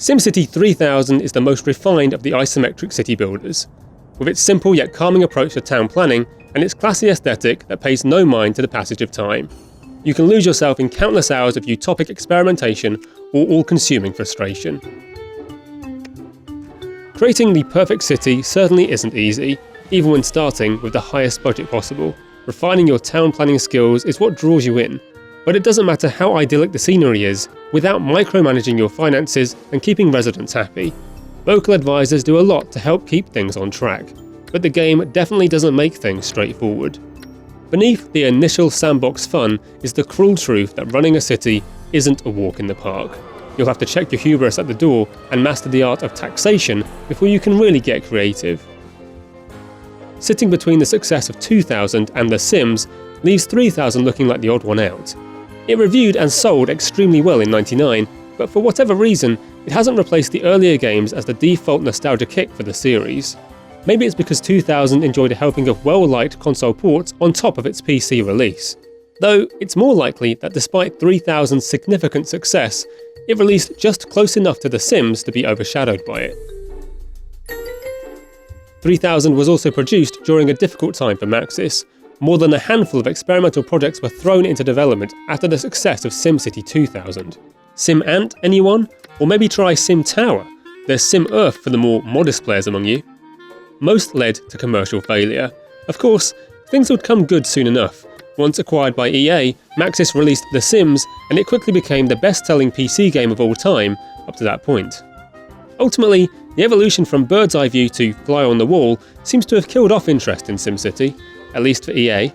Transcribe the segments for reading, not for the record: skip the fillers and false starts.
SimCity 3000 is the most refined of the isometric city builders. With its simple yet calming approach to town planning and its classy aesthetic that pays no mind to the passage of time, you can lose yourself in countless hours of utopic experimentation or all-consuming frustration. Creating the perfect city certainly isn't easy, even when starting with the highest budget possible. Refining your town planning skills is what draws you in, but it doesn't matter how idyllic the scenery is without micromanaging your finances and keeping residents happy. Local advisors do a lot to help keep things on track, but the game definitely doesn't make things straightforward. Beneath the initial sandbox fun is the cruel truth that running a city isn't a walk in the park. You'll have to check your hubris at the door and master the art of taxation before you can really get creative. Sitting between the success of 2000 and The Sims leaves 3000 looking like the odd one out. It reviewed and sold extremely well in '99, but for whatever reason, it hasn't replaced the earlier games as the default nostalgia kick for the series. Maybe it's because 2000 enjoyed a helping of well-liked console ports on top of its PC release. Though it's more likely that despite 3000's significant success, it released just close enough to The Sims to be overshadowed by it. 3000 was also produced during a difficult time for Maxis. More than a handful of experimental projects were thrown into development after the success of SimCity 2000. Sim Ant, anyone? Or maybe try Sim Tower? There's Sim Earth for the more modest players among you. Most led to commercial failure. Of course, things would come good soon enough. Once acquired by EA, Maxis released The Sims, and it quickly became the best-selling PC game of all time up to that point. Ultimately, the evolution from bird's eye view to fly on the wall seems to have killed off interest in SimCity, at least for EA.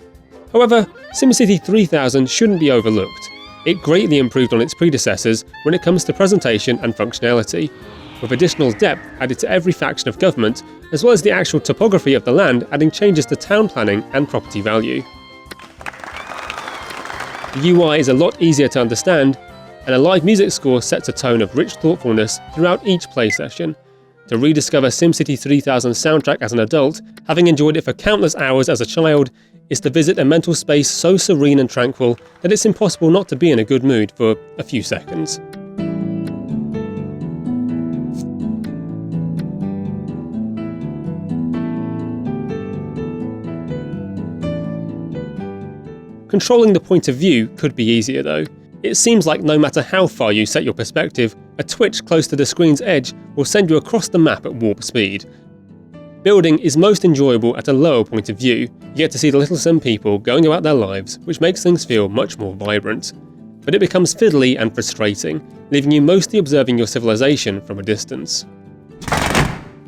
However, SimCity 3000 shouldn't be overlooked. It greatly improved on its predecessors when it comes to presentation and functionality, with additional depth added to every faction of government, as well as the actual topography of the land adding changes to town planning and property value. The UI is a lot easier to understand, and a live music score sets a tone of rich thoughtfulness throughout each play session. To rediscover SimCity 3000's soundtrack as an adult, having enjoyed it for countless hours as a child, is to visit a mental space so serene and tranquil that it's impossible not to be in a good mood for a few seconds. Controlling the point of view could be easier though. It seems like no matter how far you set your perspective, a twitch close to the screen's edge will send you across the map at warp speed. Building is most enjoyable at a lower point of view. You get to see the little sim people going about their lives, which makes things feel much more vibrant. But it becomes fiddly and frustrating, leaving you mostly observing your civilization from a distance.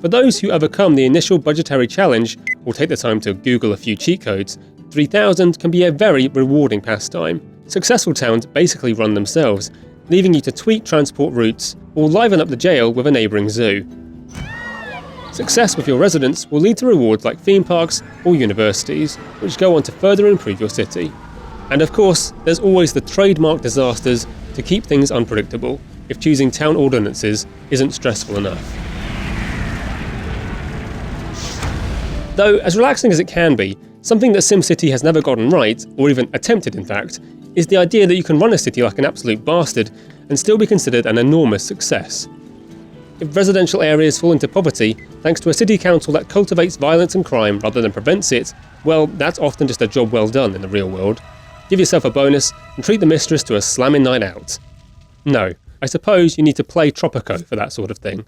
For those who overcome the initial budgetary challenge or take the time to Google a few cheat codes, 3000 can be a very rewarding pastime. Successful towns basically run themselves, leaving you to tweak transport routes or liven up the jail with a neighbouring zoo. Success with your residents will lead to rewards like theme parks or universities, which go on to further improve your city. And of course, there's always the trademark disasters to keep things unpredictable, if choosing town ordinances isn't stressful enough. Though, as relaxing as it can be, something that SimCity has never gotten right, or even attempted in fact, is the idea that you can run a city like an absolute bastard and still be considered an enormous success. If residential areas fall into poverty thanks to a city council that cultivates violence and crime rather than prevents it, well, that's often just a job well done in the real world. Give yourself a bonus and treat the mistress to a slamming night out. No, I suppose you need to play Tropico for that sort of thing.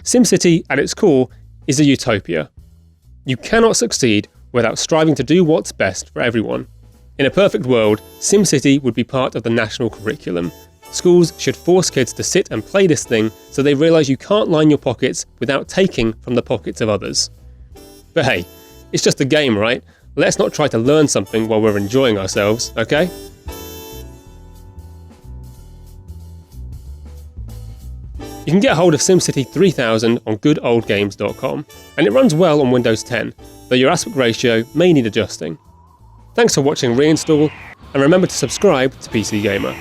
SimCity, at its core, is a utopia. You cannot succeed without striving to do what's best for everyone. In a perfect world, SimCity would be part of the national curriculum. Schools should force kids to sit and play this thing so they realise you can't line your pockets without taking from the pockets of others. But hey, it's just a game, right? Let's not try to learn something while we're enjoying ourselves, okay? You can get hold of SimCity 3000 on goodoldgames.com, and it runs well on Windows 10, though your aspect ratio may need adjusting. Thanks for watching Reinstall, and remember to subscribe to PC Gamer.